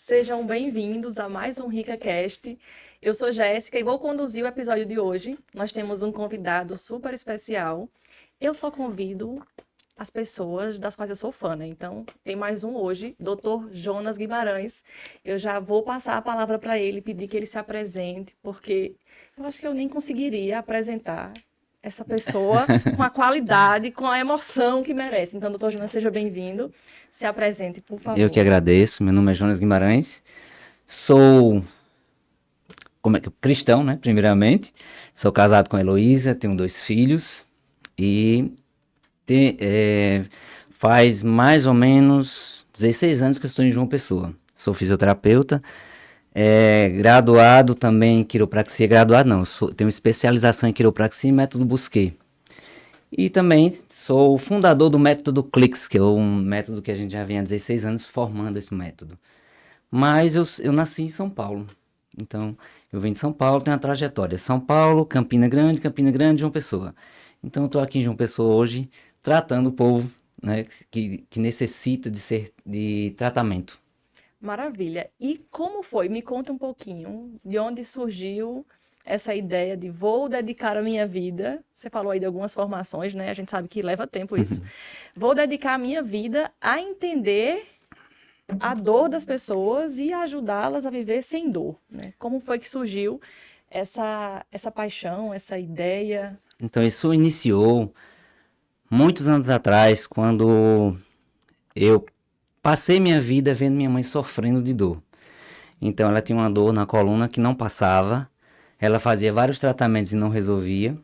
Sejam bem-vindos a mais um RicaCast. Eu sou Jéssica e vou conduzir o episódio de hoje. Nós temos um convidado super especial. Eu só convido as pessoas das quais eu sou fã, né? Então, tem mais um hoje, Dr. Jonas Guimarães. Eu já vou passar a palavra para ele, pedir que ele se apresente, porque eu acho que eu nem conseguiria apresentar essa pessoa com a qualidade, com a emoção que merece. Então, doutor Jonas, seja bem-vindo. Se apresente, por Eu que favor. agradeço. Meu nome é Jonas Guimarães. Sou cristão, né? Primeiramente. Sou casado com a Heloísa, tenho 2 filhos. E te- é, faz mais ou menos 16 anos que eu estou em João Pessoa. Sou fisioterapeuta, graduado também em quiropraxia. Graduado não, tenho especialização em quiropraxia e método Busquet. E também sou o fundador do método Clix, que é um método que a gente já vem há 16 anos formando esse método. Mas eu nasci em São Paulo. Então, eu venho de São Paulo, tenho uma trajetória. São Paulo, Campina Grande, João Pessoa. Então, eu estou aqui em João Pessoa hoje, tratando o povo, né, que necessita de tratamento. Maravilha. E como foi? Me conta um pouquinho de onde surgiu essa ideia de vou dedicar a minha vida. Você falou aí de algumas formações, né? A gente sabe que leva tempo isso. Vou dedicar a minha vida a entender a dor das pessoas e ajudá-las a viver sem dor, né? Como foi que surgiu essa paixão, essa ideia? Então, isso iniciou muitos anos atrás, quando eu passei minha vida vendo minha mãe sofrendo de dor. Então, ela tinha uma dor na coluna que não passava. Ela fazia vários tratamentos e não resolvia.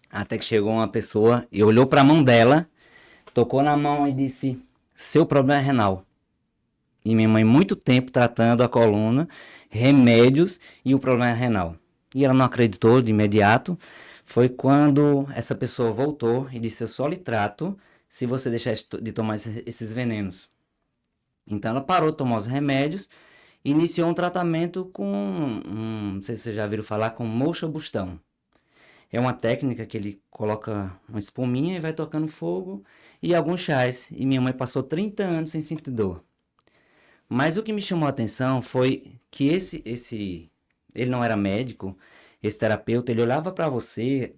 Até que chegou uma pessoa e olhou para a mão dela, tocou na mão e disse: Seu problema é renal. E minha mãe, muito tempo tratando a coluna, remédios e o problema é renal. E ela não acreditou de imediato. Foi quando essa pessoa voltou e disse: Eu só lhe trato se você deixar de tomar esses venenos. Então ela parou de tomar os remédios e iniciou um tratamento com, não sei se vocês já viram falar, com moxa bustão. É uma técnica que ele coloca uma espuminha e vai tocando fogo e alguns chás. E minha mãe passou 30 anos sem sentir dor. Mas o que me chamou a atenção foi que ele não era médico, esse terapeuta, ele olhava para você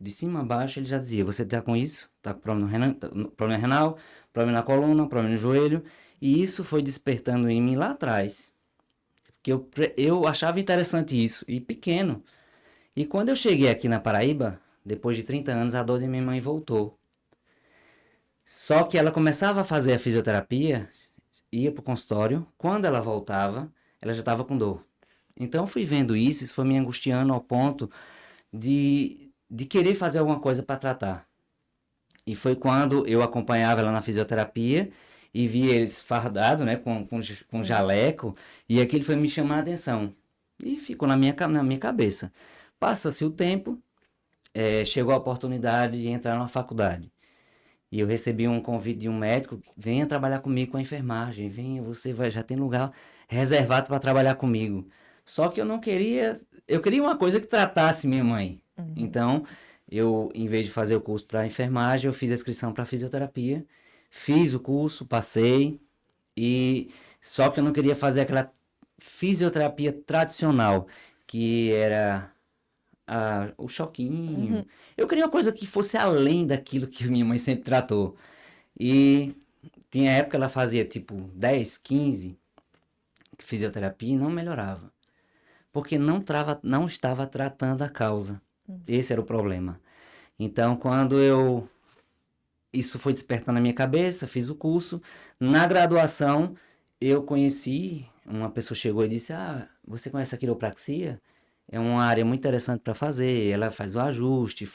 de cima a baixo, ele já dizia: você tá com isso? Tá com problema renal, problema na coluna, problema no joelho. E isso foi despertando em mim lá atrás, que eu achava interessante isso, e pequeno. E quando eu cheguei aqui na Paraíba, depois de 30 anos, a dor de minha mãe voltou. Só que ela começava a fazer a fisioterapia, ia pro consultório, quando ela voltava, ela já estava com dor. Então eu fui vendo isso foi me angustiando ao ponto de querer fazer alguma coisa para tratar. E foi quando eu acompanhava ela na fisioterapia e vi eles fardados, né, com jaleco, e aquilo foi me chamando a atenção. E ficou na minha cabeça. Passa-se o tempo, chegou a oportunidade de entrar na faculdade. E eu recebi um convite de um médico: venha trabalhar comigo com a enfermagem, venha, você vai, já tem lugar reservado para trabalhar comigo. Só que eu queria uma coisa que tratasse minha mãe. Uhum. Então, em vez de fazer o curso para enfermagem, eu fiz a inscrição para fisioterapia, fiz o curso, passei, e só que eu não queria fazer aquela fisioterapia tradicional, que era o choquinho. Uhum. Eu queria uma coisa que fosse além daquilo que minha mãe sempre tratou. E tinha época que ela fazia tipo 10, 15 fisioterapia e não melhorava. Porque não estava tratando a causa. Esse era o problema. Então, isso foi despertando na minha cabeça, fiz o curso. Na graduação, eu conheci, uma pessoa chegou e disse: Ah, você conhece a quiropraxia? É uma área muito interessante para fazer. Ela faz o ajuste,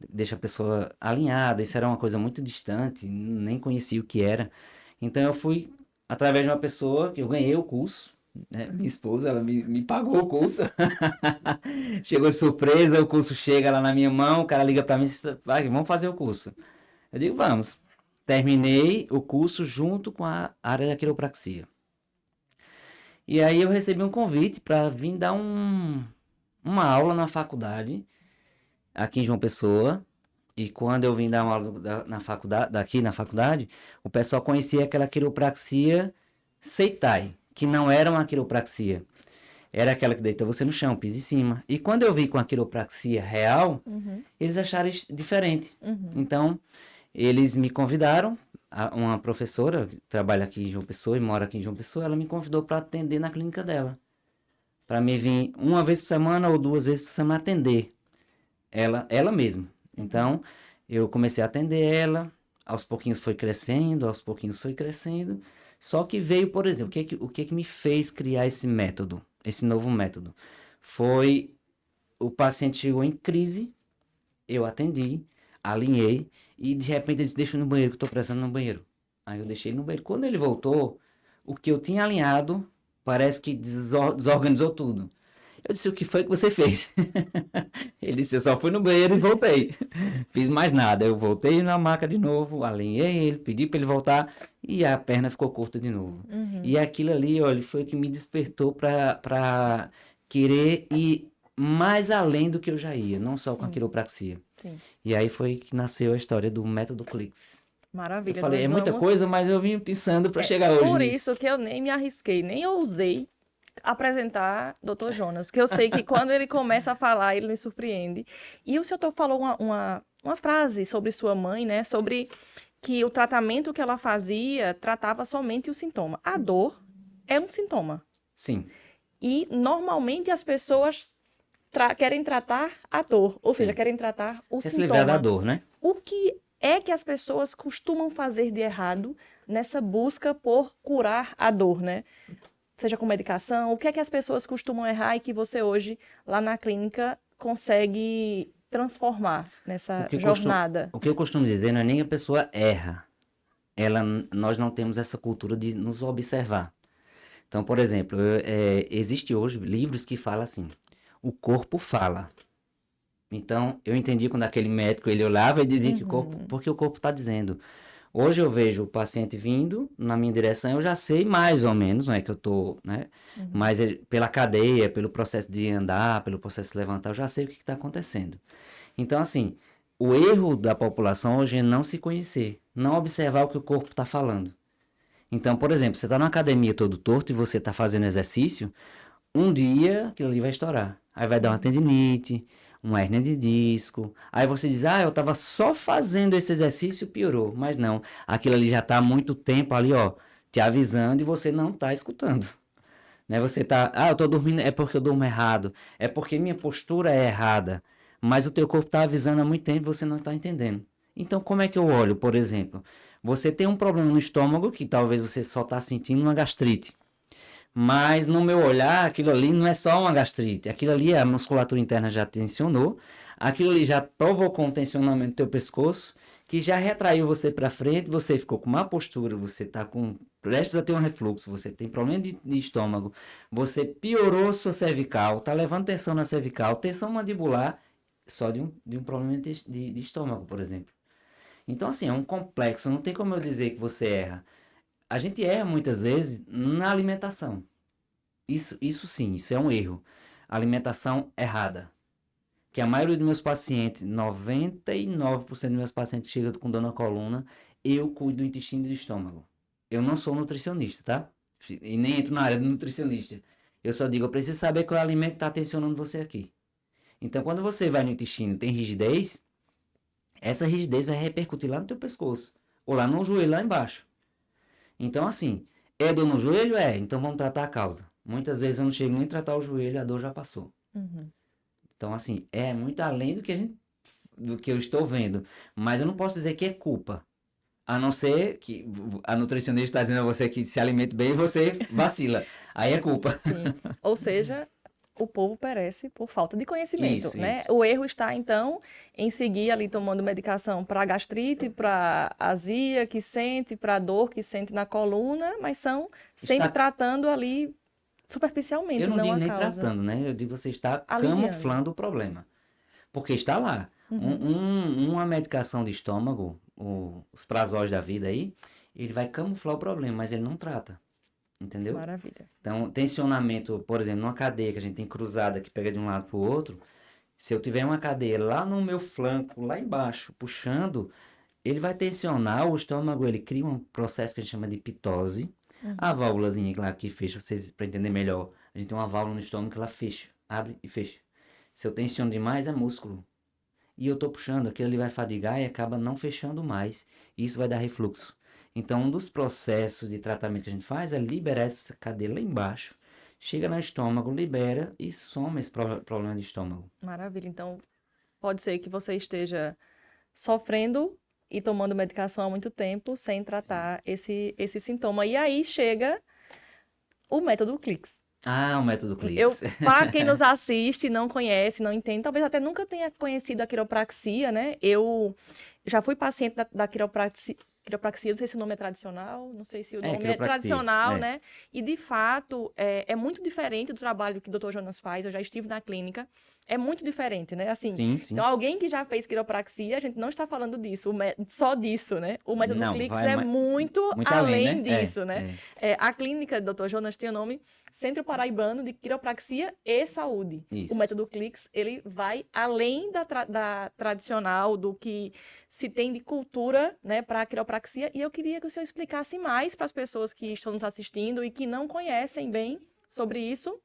deixa a pessoa alinhada. Isso era uma coisa muito distante, nem conhecia o que era. Então eu fui através de uma pessoa que eu ganhei o curso, né? Minha esposa, ela me pagou o curso. Chegou de surpresa, o curso chega lá na minha mão, o cara liga para mim e diz: Vai, vamos fazer o curso. Eu digo: vamos. Terminei o curso junto com a área da quiropraxia. E aí eu recebi um convite para vir dar uma aula na faculdade, aqui em João Pessoa. E quando eu vim dar uma aula na faculdade, daqui na faculdade, o pessoal conhecia aquela quiropraxia Seitai. que não era uma quiropraxia. Era aquela que deita você no chão, pisa em cima. E quando eu vi com a quiropraxia real, eles acharam diferente. Então, eles me convidaram, uma professora que trabalha aqui em João Pessoa e mora aqui em João Pessoa, ela me convidou para atender na clínica dela. Para mim vir uma vez por semana ou 2 vezes por semana atender ela mesma. Então, eu comecei a atender ela, aos pouquinhos foi crescendo, aos pouquinhos foi crescendo. Só que veio, por exemplo, o que que me fez criar esse método, esse novo método? Foi o paciente chegou em crise, eu atendi, alinhei e de repente ele disse, deixa eu ir no banheiro que eu tô precisando no banheiro. Aí eu deixei ele no banheiro. Quando ele voltou, o que eu tinha alinhado parece que desorganizou tudo. Eu disse, o que foi que você fez? Ele disse, eu só fui no banheiro e voltei. Fiz mais nada. Eu voltei na maca de novo, alinhei ele, pedi para ele voltar e a perna ficou curta de novo. E aquilo ali, olha, foi o que me despertou para querer ir mais além do que eu já ia, não só com a quiropraxia. Sim. E aí foi que nasceu a história do método Clicks. Eu Maravilha. falei, Nós é muita vamos... coisa, mas eu vim pensando para chegar hoje Por nisso. isso que eu nem me arrisquei, nem ousei apresentar Dr. Jonas, porque eu sei que quando ele começa a falar, ele nos surpreende. E o senhor falou uma frase sobre sua mãe, né? Sobre que o tratamento que ela fazia tratava somente o sintoma. A dor é um sintoma. Sim, E normalmente as pessoas querem tratar a dor, ou seja, sim. querem tratar o Quer se livrar da sintoma. dor, né? O que é que as pessoas costumam fazer de errado nessa busca por curar a dor, né? Seja com medicação, o que é que as pessoas costumam errar e que você hoje, lá na clínica, consegue transformar nessa jornada? O que eu costumo dizer não é nem a pessoa erra. Nós não temos essa cultura de nos observar. Então, por exemplo, existe hoje livros que falam assim, o corpo fala. Então, eu entendi quando aquele médico ele olhava e dizia que o corpo, porque o corpo está dizendo. Hoje eu vejo o paciente vindo na minha direção, eu já sei mais ou menos, não é que eu tô, né? Mas pela cadeia, pelo processo de andar, pelo processo de levantar, eu já sei o que está acontecendo. Então, assim, o erro da população hoje é não se conhecer, não observar o que o corpo está falando. Então, por exemplo, você está na academia todo torto e você está fazendo exercício, um dia aquilo ali vai estourar. Aí vai dar uma tendinite, uma hérnia de disco. Aí você diz, ah, eu tava só fazendo esse exercício e piorou. Mas não, aquilo ali já tá há muito tempo ali, ó, te avisando e você não tá escutando. Né? Você tá, ah, eu tô dormindo, é porque eu durmo errado, é porque minha postura é errada. Mas o teu corpo tá avisando há muito tempo e você não tá entendendo. Então, como é que eu olho, por exemplo? Você tem um problema no estômago que talvez você só tá sentindo uma gastrite. Mas no meu olhar, aquilo ali não é só uma gastrite. Aquilo ali a musculatura interna já tensionou. Aquilo ali já provocou um tensionamento do teu pescoço, que já retraiu você para frente. Você ficou com má postura, você está com prestes a ter um refluxo, você tem problema de estômago, você piorou sua cervical, está levando tensão na cervical, tensão mandibular, só de um problema de estômago, por exemplo. Então, assim, é um complexo. Não tem como eu dizer que você erra. A gente erra muitas vezes na alimentação. Isso sim, isso é um erro. Alimentação errada. Que a maioria dos meus pacientes, 99% dos meus pacientes chegam com dor na coluna, eu cuido do intestino e do estômago. Eu não sou nutricionista, tá? E nem entro na área do nutricionista. Eu só digo, eu preciso saber qual alimento está tensionando você aqui. Então, quando você vai no intestino e tem rigidez, essa rigidez vai repercutir lá no teu pescoço. Ou lá no joelho, lá embaixo. Então, assim, é dor no joelho? É. Então vamos tratar a causa. Muitas vezes eu não chego nem a tratar o joelho, a dor já passou. Então, assim, é muito além do que eu estou vendo. Mas eu não posso dizer que é culpa. A não ser que a nutricionista está dizendo a você que se alimente bem e você vacila. Aí é culpa. Sim. Ou seja, o povo perece por falta de conhecimento, Isso, né? isso. O erro está, então, em seguir ali tomando medicação para gastrite, para azia que sente, para dor que sente na coluna, mas são sempre Está, tratando ali eu superficialmente, não não digo a nem causa. tratando, né? Eu digo você está Aliviando. camuflando o problema. Porque está lá. Uma medicação de estômago, os prazóis da vida aí, ele vai camuflar o problema, mas ele não trata. Entendeu? Maravilha. Então, tensionamento, por exemplo, numa cadeia que a gente tem cruzada que pega de um lado para o outro, se eu tiver uma cadeia lá no meu flanco, lá embaixo, puxando, ele vai tensionar o estômago, ele cria um processo que a gente chama de pitose. A válvulazinha lá que fecha, vocês, para entender melhor, a gente tem uma válvula no estômago que ela fecha, abre e fecha. Se eu tensiono demais, é músculo. E eu tô puxando, aquilo ali vai fadigar e acaba não fechando mais. E isso vai dar refluxo. Então, um dos processos de tratamento que a gente faz é liberar essa cadeia lá embaixo. Chega no estômago, libera e soma esse problema de estômago. Maravilha. Então, pode ser que você esteja sofrendo e tomando medicação há muito tempo sem tratar esse sintoma. E aí chega o método Clix. Ah, o método Clix. Para quem nos assiste, não conhece, não entende, talvez até nunca tenha conhecido a quiropraxia, né? Eu já fui paciente da quiropraxia, não sei se o nome é tradicional, não sei se o nome é Quiropraxia. tradicional, né? E de fato, é muito diferente do trabalho que o Dr. Jonas faz. Eu já estive na clínica, é muito diferente, né? Assim, Sim, sim. então alguém que já fez quiropraxia, a gente não está falando disso, só disso, né? O método Não, Clix vai é mais- muito muito além além, né? disso, né? A clínica do Dr. Jonas tem o nome Centro Paraibano de Quiropraxia e Saúde. Isso. O método Clix, ele vai além da tradicional, do que se tem de cultura, né, para a quiropraxia. E eu queria que o senhor explicasse mais para as pessoas que estão nos assistindo e que não conhecem bem sobre isso,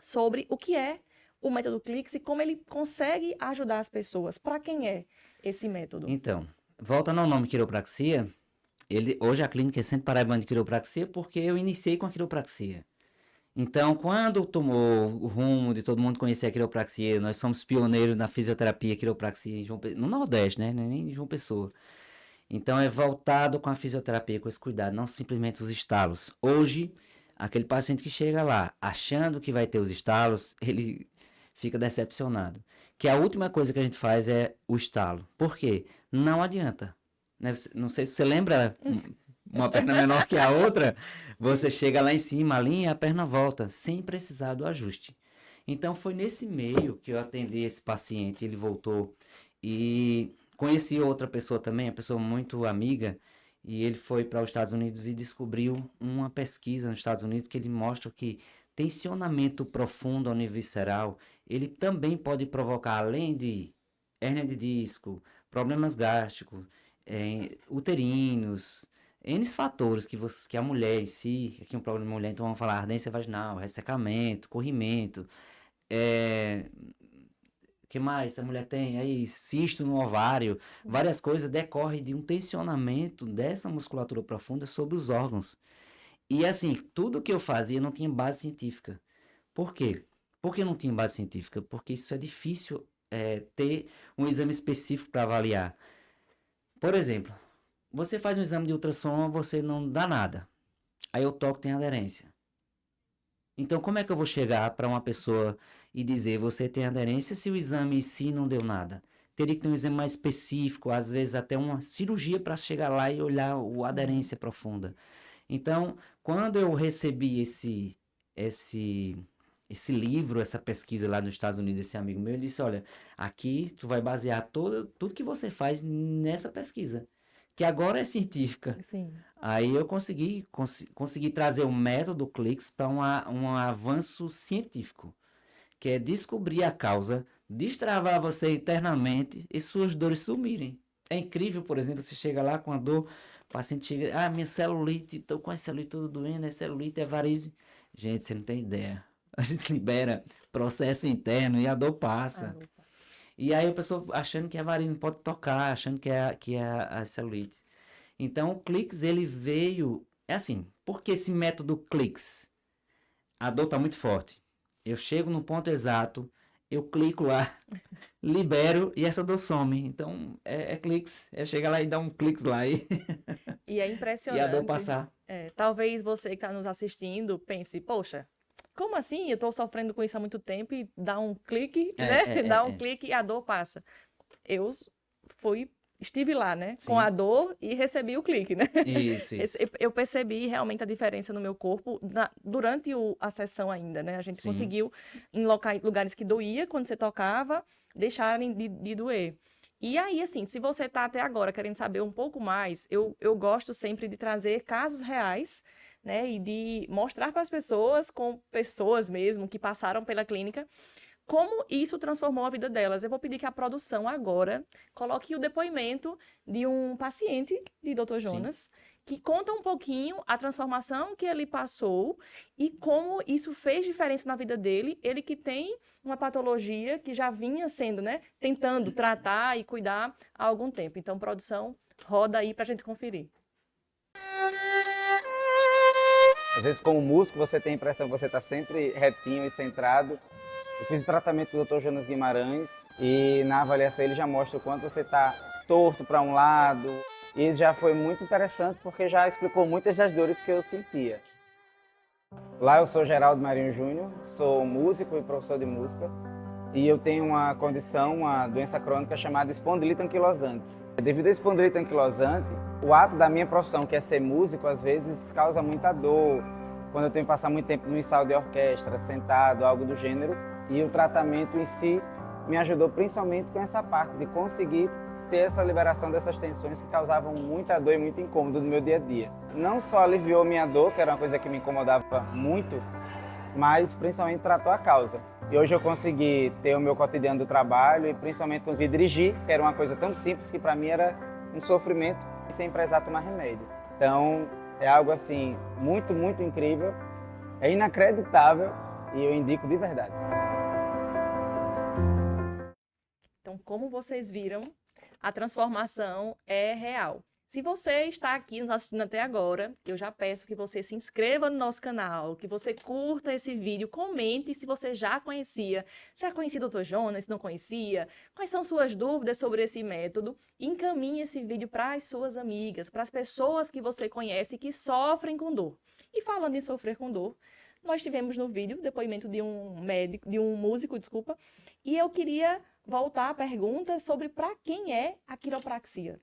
sobre o que é o método Clix e como ele consegue ajudar as pessoas. Para quem é esse método? Então, voltando ao nome quiropraxia, hoje a clínica é Centro Paraibano de Quiropraxia porque eu iniciei com a quiropraxia. Então, quando tomou o rumo de todo mundo conhecer a quiropraxia, nós somos pioneiros na fisioterapia quiropraxia no Nordeste, né? Nem em João Pessoa. Então, é voltado com a fisioterapia, com esse cuidado, não simplesmente os estalos. Hoje, aquele paciente que chega lá achando que vai ter os estalos, ele fica decepcionado. Que a última coisa que a gente faz é o estalo. Por quê? Não adianta. Né? Não sei se você lembra, uma perna menor que a outra, você chega lá em cima, a linha, a perna volta, sem precisar do ajuste. Então foi nesse meio que eu atendi esse paciente, ele voltou e conheci outra pessoa também, uma pessoa muito amiga, e ele foi para os Estados Unidos e descobriu uma pesquisa nos Estados Unidos que ele mostra que tensionamento profundo ao nível visceral, ele também pode provocar, além de hérnia de disco, problemas gástricos, uterinos, N fatores que a mulher em si, aqui um problema de mulher, então vamos falar ardência vaginal, ressecamento, corrimento, é, que mais a mulher tem aí, cisto no ovário, várias coisas decorrem de um tensionamento dessa musculatura profunda sobre os órgãos. E assim, tudo que eu fazia não tinha base científica. Por quê? Por que não tinha base científica? Porque isso é difícil ter um exame específico para avaliar. Por exemplo, você faz um exame de ultrassom, você não dá nada. Aí eu toco, tem aderência. Então, como é que eu vou chegar para uma pessoa e dizer você tem aderência se o exame em si não deu nada? Teria que ter um exame mais específico, às vezes até uma cirurgia para chegar lá e olhar a aderência profunda. Então, quando eu recebi esse, esse livro, essa pesquisa lá nos Estados Unidos, esse amigo meu, ele disse, olha, aqui tu vai basear tudo que você faz nessa pesquisa, que agora é científica. Sim. Aí eu consegui trazer o método Clix para um avanço científico, que é descobrir a causa, destravar você internamente e suas dores sumirem. É incrível, por exemplo, você chega lá com a dor, o paciente chega, minha celulite, tô com a celulite toda doendo, é celulite, é varize. Gente, você não tem ideia. A gente libera processo interno e a dor passa. E aí a pessoa achando que é varize, não pode tocar, achando que é a celulite. Então o Clix, ele veio, é assim, porque esse método Clix, a dor tá muito forte. Eu chego no ponto exato, eu clico lá, libero e essa dor some. Então é Clix, é chegar lá e dar um clique lá e, E é e a dor impressionante. passar. Talvez você que está nos assistindo pense, poxa, como assim? Eu estou sofrendo com isso há muito tempo e dá um clique, né? Dá um clique e a dor passa. Eu estive lá, né? Sim. Com a dor e recebi o clique, né? Isso. Eu percebi realmente a diferença no meu corpo durante a sessão ainda, né? A gente Sim. conseguiu, em lugares que doía, quando você tocava, deixarem de doer. E aí, assim, se você está até agora querendo saber um pouco mais, eu gosto sempre de trazer casos reais, né? E de mostrar para as pessoas, com pessoas mesmo que passaram pela clínica, como isso transformou a vida delas. Eu vou pedir que a produção agora coloque o depoimento de um paciente de Dr. Jonas, que conta um pouquinho a transformação que ele passou e como isso fez diferença na vida dele. Ele que tem uma patologia que já vinha sendo, né, tentando tratar e cuidar há algum tempo. Então, produção, roda aí pra gente conferir. Às vezes, como músico, você tem a impressão que você está sempre retinho e centrado. Eu fiz o tratamento com o Dr. Jonas Guimarães e na avaliação ele já mostra o quanto você está torto para um lado. E isso já foi muito interessante porque já explicou muitas das dores que eu sentia. Lá eu sou Geraldo Marinho Júnior, sou músico e professor de música e eu tenho uma condição, uma doença crônica chamada espondilite anquilosante. Devido à espondilite anquilosante, o ato da minha profissão, que é ser músico, às vezes causa muita dor. Quando eu tenho que passar muito tempo no ensaio de orquestra, sentado, algo do gênero. E o tratamento em si me ajudou principalmente com essa parte de conseguir ter essa liberação dessas tensões que causavam muita dor e muito incômodo no meu dia a dia. Não só aliviou minha dor, que era uma coisa que me incomodava muito, mas principalmente tratou a causa. E hoje eu consegui ter o meu cotidiano do trabalho e principalmente consegui dirigir, que era uma coisa tão simples que para mim era um sofrimento sem precisar tomar remédio. Então é algo assim muito, muito incrível, é inacreditável e eu indico de verdade. Então, como vocês viram, a transformação é real. Se você está aqui nos assistindo até agora, eu já peço que você se inscreva no nosso canal, que você curta esse vídeo, comente se você já conhecia o Dr. Jonas, se não conhecia, quais são suas dúvidas sobre esse método, e encaminhe esse vídeo para as suas amigas, para as pessoas que você conhece que sofrem com dor. E falando em sofrer com dor, nós tivemos no vídeo depoimento de um médico, de um músico, desculpa, e eu queria voltar à pergunta sobre para quem é a quiropraxia.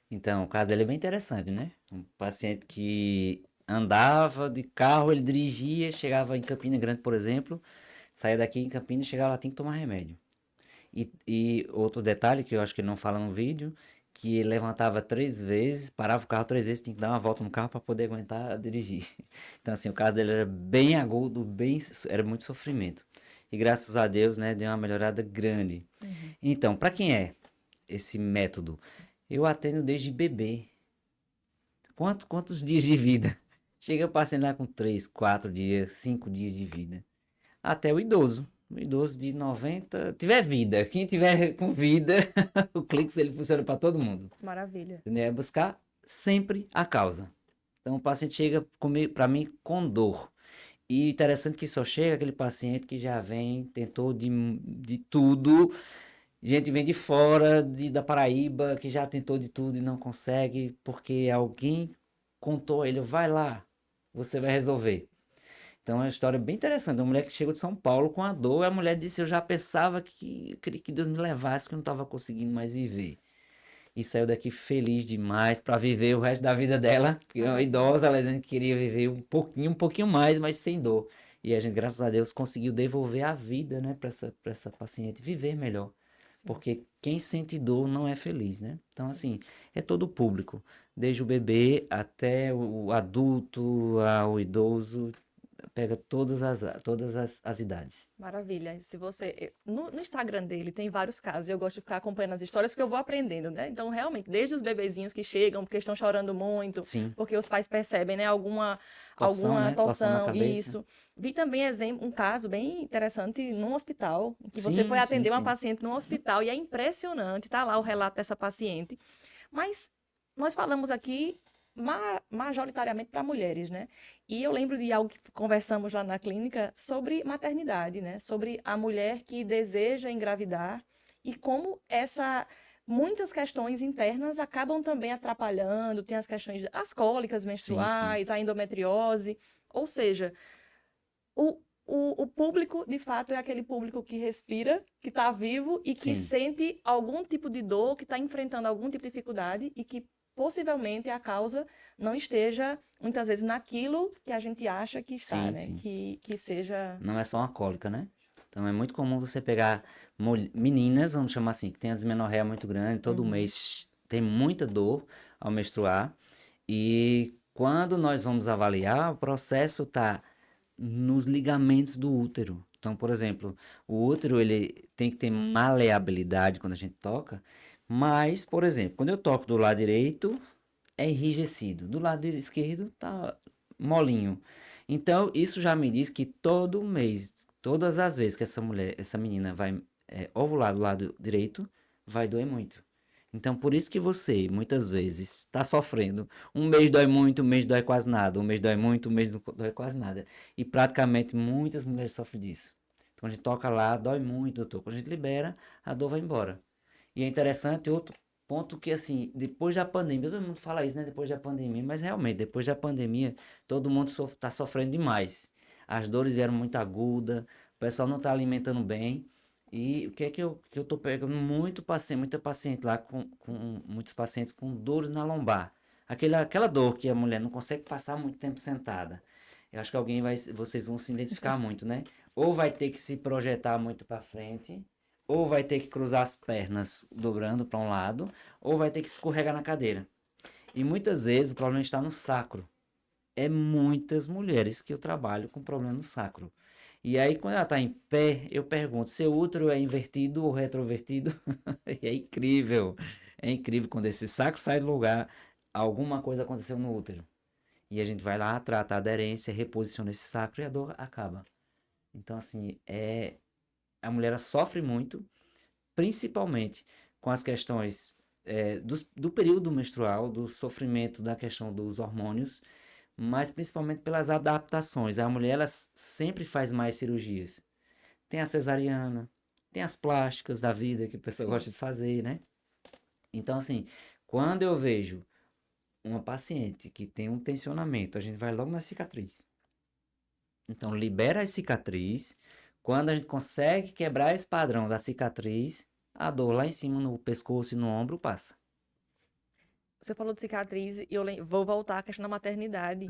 Então, o caso dele é bem interessante, né? Um paciente que andava de carro, ele dirigia, chegava em Campina Grande, por exemplo, saía daqui em Campina e chegava lá, tem que tomar remédio. E outro detalhe que eu acho que ele não fala no vídeo, que ele levantava 3 vezes, parava o carro 3 vezes, tinha que dar uma volta no carro para poder aguentar dirigir. Então, assim, o caso dele era bem agudo, era muito sofrimento. E graças a Deus, né, deu uma melhorada grande. Então, para quem é esse método? Eu atendo desde bebê. Quantos dias de vida? Chega paciente lá com 3, 4 dias, 5 dias de vida. Até o idoso. O idoso de 90, tiver vida. Quem tiver com vida, o Clix ele funciona para todo mundo. Maravilha. Entendeu? É buscar sempre a causa. Então o paciente chega para mim com dor. E interessante que só chega aquele paciente que já vem, tentou de tudo. Gente vem de fora, da Paraíba, que já tentou de tudo e não consegue, porque alguém contou a ele, vai lá, você vai resolver. Então é uma história bem interessante. Uma mulher que chegou de São Paulo com a dor, a mulher disse, eu já pensava que eu queria que Deus me levasse, que eu não estava conseguindo mais viver. E saiu daqui feliz demais para viver o resto da vida dela, porque é uma idosa, ela dizendo que queria viver um pouquinho mais, mas sem dor. E a gente, graças a Deus, conseguiu devolver a vida, né, para essa paciente, viver melhor. Porque quem sente dor não é feliz, né? Então, assim, é todo o público, desde o bebê até o adulto, o idoso, pega todas as idades. Maravilha. Se você. No Instagram dele tem vários casos, e eu gosto de ficar acompanhando as histórias porque eu vou aprendendo, né? Então, realmente, desde os bebezinhos que chegam porque estão chorando muito, Sim, porque os pais percebem, né? Alguma torção, alguma né? Torção na torção, cabeça. isso. Vi também um caso bem interessante num hospital, em que você foi Sim, sim, atender uma sim. paciente num hospital, e é impressionante, tá lá o relato dessa paciente. Mas nós falamos aqui majoritariamente para mulheres, né? E eu lembro de algo que conversamos lá na clínica sobre maternidade, né? Sobre a mulher que deseja engravidar e como muitas questões internas acabam também atrapalhando, tem as questões as cólicas Sim, sim. menstruais, a endometriose, ou seja, o público, de fato, é aquele público que respira, que está vivo e que Sim, sente algum tipo de dor, que está enfrentando algum tipo de dificuldade e que possivelmente a causa não esteja, muitas vezes, naquilo que a gente acha que está, sim, né? sim. Que seja. Não é só uma cólica, né? Então é muito comum você pegar meninas, vamos chamar assim, que tem a dismenorreia muito grande, todo Uhum. mês tem muita dor ao menstruar. E quando nós vamos avaliar, o processo está nos ligamentos do útero. Então, por exemplo, o útero ele tem que ter maleabilidade quando a gente toca, mas, por exemplo, quando eu toco do lado direito, é enrijecido. Do lado esquerdo tá molinho. Então, isso já me diz que todo mês, todas as vezes que essa menina vai ovular do lado direito, vai doer muito. Então, por isso que você, muitas vezes, está sofrendo. Um mês dói muito, um mês dói quase nada. Um mês dói muito, um mês não dói quase nada. E praticamente muitas mulheres sofrem disso. Então, a gente toca lá, dói muito, doutor. Quando a gente libera, a dor vai embora. E é interessante, outro ponto que, assim, depois da pandemia, todo mundo fala isso, né? Depois da pandemia, mas realmente, depois da pandemia, todo mundo está sofrendo demais. As dores vieram muito agudas, o pessoal não está alimentando bem. E o que é que eu tô pegando muito paciente, muita paciente lá com muitos pacientes com dores na lombar. Aquela dor que a mulher não consegue passar muito tempo sentada. Eu acho que vocês vão se identificar muito, né? Ou vai ter que se projetar muito para frente, ou vai ter que cruzar as pernas dobrando para um lado, ou vai ter que escorregar na cadeira. E muitas vezes o problema está no sacro. É muitas mulheres que eu trabalho com problema no sacro. E aí, quando ela está em pé, eu pergunto: seu útero é invertido ou retrovertido? E é incrível. É incrível quando esse sacro sai do lugar, alguma coisa aconteceu no útero. E a gente vai lá, trata a aderência, reposiciona esse sacro e a dor acaba. Então, assim, a mulher ela sofre muito, principalmente com as questões do período menstrual, do sofrimento da questão dos hormônios, mas principalmente pelas adaptações. A mulher ela sempre faz mais cirurgias. Tem a cesariana, tem as plásticas da vida que a pessoa gosta de fazer, né? Então, assim, quando eu vejo uma paciente que tem um tensionamento, a gente vai logo na cicatriz. Então, libera a cicatriz. Quando a gente consegue quebrar esse padrão da cicatriz, a dor lá em cima no pescoço e no ombro passa. Você falou de cicatriz e vou voltar à questão da maternidade.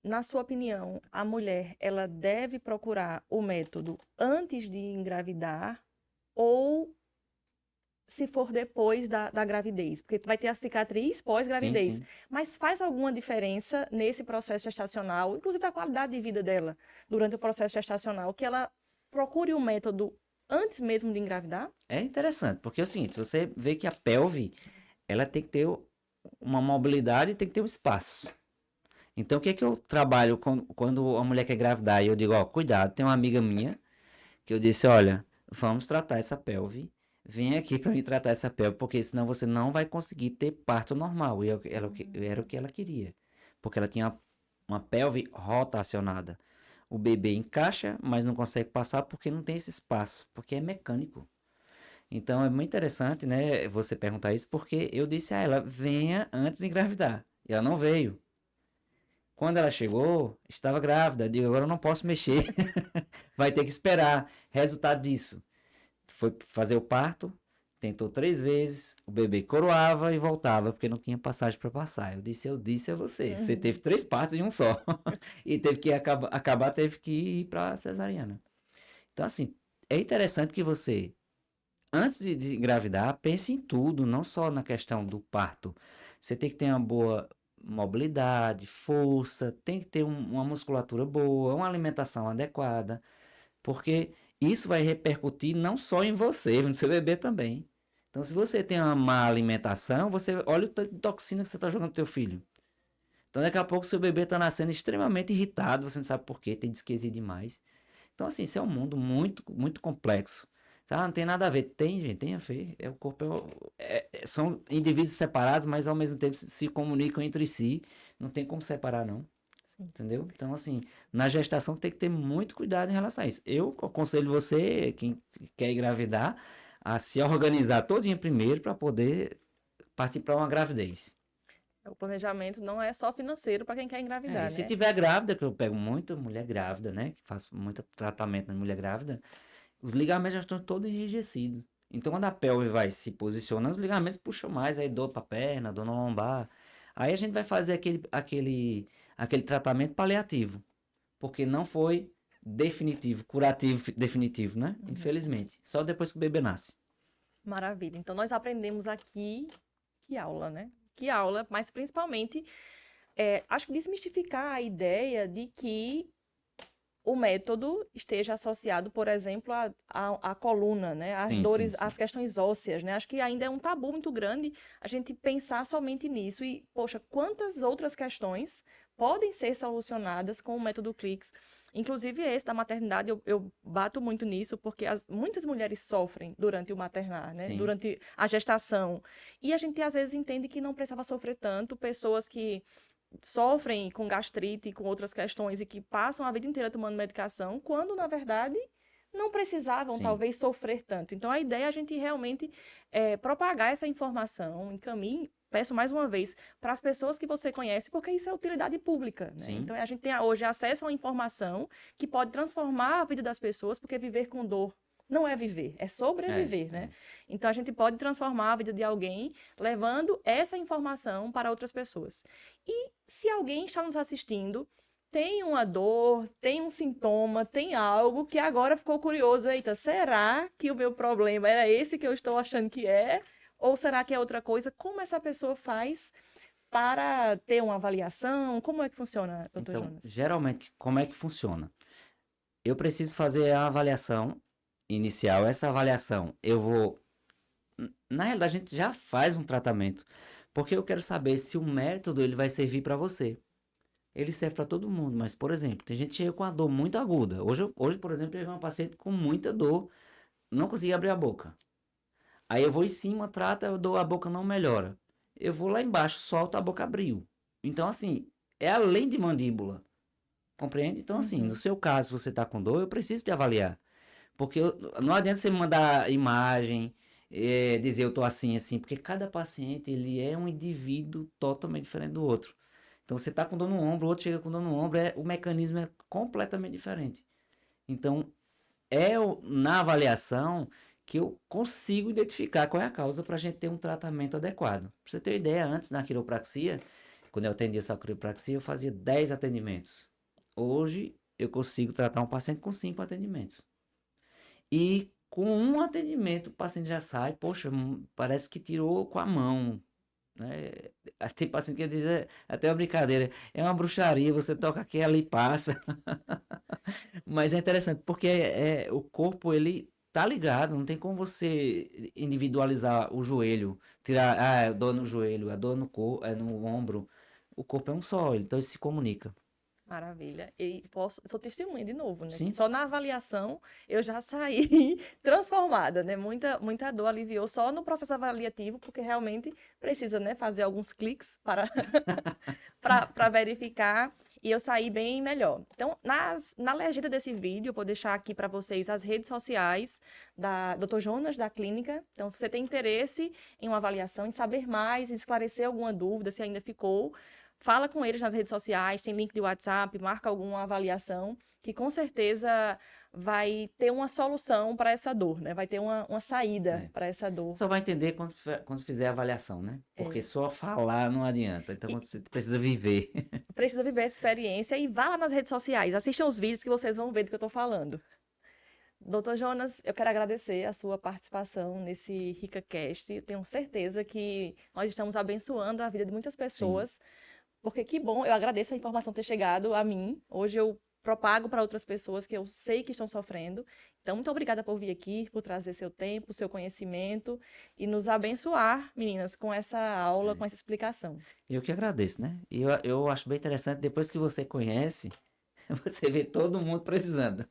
Na sua opinião, a mulher, ela deve procurar o método antes de engravidar ou se for depois da gravidez? Porque vai ter a cicatriz Sim, pós-gravidez. sim. Mas faz alguma diferença nesse processo gestacional, inclusive a qualidade de vida dela durante o processo gestacional, que ela procure o método antes mesmo de engravidar? É interessante, porque é o seguinte, você vê que a pelve, ela tem que ter uma mobilidade e tem que ter um espaço. Então, o que é que eu trabalho quando a mulher quer engravidar? E eu digo, ó, cuidado, tem uma amiga minha que eu disse, olha, vamos tratar essa pelve, vem aqui para me tratar essa pelve, porque senão você não vai conseguir ter parto normal. E era o que ela queria, porque ela tinha uma pelve rotacionada. O bebê encaixa, mas não consegue passar porque não tem esse espaço, porque é mecânico. Então é muito interessante, né, você perguntar isso, porque eu disse a ela, venha antes de engravidar. E ela não veio. Quando ela chegou, estava grávida. Digo, agora eu não posso mexer. Vai ter que esperar. Resultado disso, foi fazer o parto, tentou 3 vezes, o bebê coroava e voltava, porque não tinha passagem para passar. Eu disse a você, você teve 3 partos em um só. E teve que acabar, teve que ir para cesariana. Então, assim, é interessante que você, antes de engravidar, pense em tudo, não só na questão do parto. Você tem que ter uma boa mobilidade, força, tem que ter uma musculatura boa, uma alimentação adequada, porque isso vai repercutir não só em você, no seu bebê também. Então, se você tem uma má alimentação, você olha o tanto de toxina que você está jogando no teu filho. Então, daqui a pouco, seu bebê está nascendo extremamente irritado, você não sabe por quê, tem disquesia demais. Então, assim, isso é um mundo muito, muito complexo. Tá? Não tem nada a ver. Tem, gente, tem a ver. O corpo são indivíduos separados, mas ao mesmo tempo se comunicam entre si. Não tem como separar, não. Sim. Entendeu? Então, assim, na gestação tem que ter muito cuidado em relação a isso. Eu aconselho você, quem quer engravidar, a se organizar todinho primeiro para poder partir para uma gravidez. O planejamento não é só financeiro para quem quer E engravidar, se né? tiver grávida, que eu pego muito mulher grávida, né? Que faço muito tratamento na mulher grávida, os ligamentos já estão todos enrijecidos. Então, quando a pelve vai se posicionando, os ligamentos puxam mais, aí dor pra perna, dor na lombar. Aí a gente vai fazer aquele tratamento paliativo, porque não foi definitivo, curativo definitivo, né? Infelizmente. Só depois que o bebê nasce. Maravilha. Então, nós aprendemos aqui, que aula, né? Que aula, mas principalmente, acho que desmistificar a ideia de que o método esteja associado, por exemplo, à coluna, né? Às Sim, dores, sim, sim. às questões ósseas, né? Acho que ainda é um tabu muito grande a gente pensar somente nisso. E, poxa, quantas outras questões podem ser solucionadas com o método Clix? Inclusive esse da maternidade, eu bato muito nisso, porque muitas mulheres sofrem durante o maternar, né? Sim. Durante a gestação. E a gente, às vezes, entende que não precisava sofrer tanto. Pessoas que sofrem com gastrite e com outras questões e que passam a vida inteira tomando medicação, quando, na verdade, não precisavam, Sim. talvez, sofrer tanto. Então, a ideia é a gente realmente propagar essa informação, encaminhe, peço mais uma vez, para as pessoas que você conhece, porque isso é utilidade pública, né? Sim. Então, a gente tem hoje acesso a uma informação que pode transformar a vida das pessoas, porque viver com dor não é viver, é sobreviver, né? Então, a gente pode transformar a vida de alguém levando essa informação para outras pessoas. E se alguém está nos assistindo, tem uma dor, tem um sintoma, tem algo que agora ficou curioso, eita, será que o meu problema era esse que eu estou achando que é? Ou será que é outra coisa? Como essa pessoa faz para ter uma avaliação? Como é que funciona, doutor Então, Jonas? geralmente, como é que funciona? Eu preciso fazer a avaliação inicial. Essa avaliação, eu vou. Na realidade, a gente já faz um tratamento, porque eu quero saber se o método ele vai servir para você. Ele serve para todo mundo, mas, por exemplo, tem gente que chega com a dor muito aguda. Hoje, por exemplo, eu vi uma paciente com muita dor, não conseguia abrir a boca. Aí eu vou em cima, trata, eu dou a boca não melhora. Eu vou lá embaixo, solto, a boca abriu. Então, assim, é além de mandíbula. Compreende? Então, assim, no seu caso, se você está com dor, eu preciso te avaliar. Porque não adianta você me mandar imagem, dizer eu tô assim, assim, porque cada paciente, ele é um indivíduo totalmente diferente do outro. Então, você tá com dor no ombro, o outro chega com dor no ombro, o mecanismo é completamente diferente. Então, na avaliação que eu consigo identificar qual é a causa para a gente ter um tratamento adequado. Pra você ter uma ideia, antes na quiropraxia, quando eu atendia só quiropraxia, eu fazia 10 atendimentos. Hoje, eu consigo tratar um paciente com 5 atendimentos. E com um atendimento, o paciente já sai, poxa, parece que tirou com a mão, né? Tem paciente que diz, até uma brincadeira, é uma bruxaria, você toca aqui, ali passa. Mas é interessante, porque o corpo, ele tá ligado, não tem como você individualizar o joelho, tirar, dor no joelho, a dor no corpo, no ombro. O corpo é um só, então ele se comunica. Maravilha. E sou testemunha de novo, né? Que Sim, só na avaliação eu já saí transformada, né? Muita dor aliviou só no processo avaliativo, porque realmente precisa, né, fazer alguns cliques para para verificar e eu saí bem melhor. Então, na legenda desse vídeo, eu vou deixar aqui para vocês as redes sociais da Dr. Jonas, da clínica. Então, se você tem interesse em uma avaliação, em saber mais, em esclarecer alguma dúvida, se ainda ficou, fala com eles nas redes sociais, tem link de WhatsApp, marca alguma avaliação, que com certeza vai ter uma solução para essa dor, né? Vai ter uma saída para essa dor. só vai entender quando fizer a avaliação, né? Porque só falar não adianta, então você precisa viver. Precisa viver essa experiência e vá lá nas redes sociais, assistam os vídeos que vocês vão ver do que eu estou falando. Doutor Jonas, eu quero agradecer a sua participação nesse RicaCast. Eu tenho certeza que nós estamos abençoando a vida de muitas pessoas, porque que bom, eu agradeço a informação ter chegado a mim. Hoje eu propago para outras pessoas que eu sei que estão sofrendo. Então, muito obrigada por vir aqui, por trazer seu tempo, seu conhecimento e nos abençoar, meninas, com essa aula, com essa explicação. Eu que agradeço, né? E eu acho bem interessante, depois que você conhece, você vê todo mundo precisando,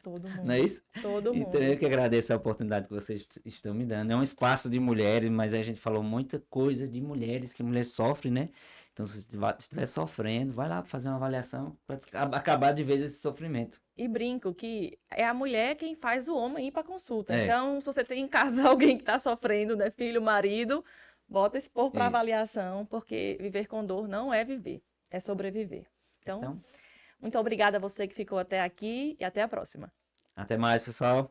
Todo não é mundo, isso? todo Então mundo. eu que agradeço a oportunidade que vocês estão me dando. É um espaço de mulheres, mas a gente falou muita coisa de mulheres, que mulheres sofrem, né? Então se estiver sofrendo, vai lá fazer uma avaliação para acabar de vez esse sofrimento. E brinco que é a mulher quem faz o homem ir para consulta. É, Então, se você tem em casa alguém que está sofrendo, né, filho, marido, bota esse povo para isso. avaliação, porque viver com dor não é viver, é sobreviver. Então, Então, muito obrigada a você que ficou até aqui e até a próxima. até mais, pessoal.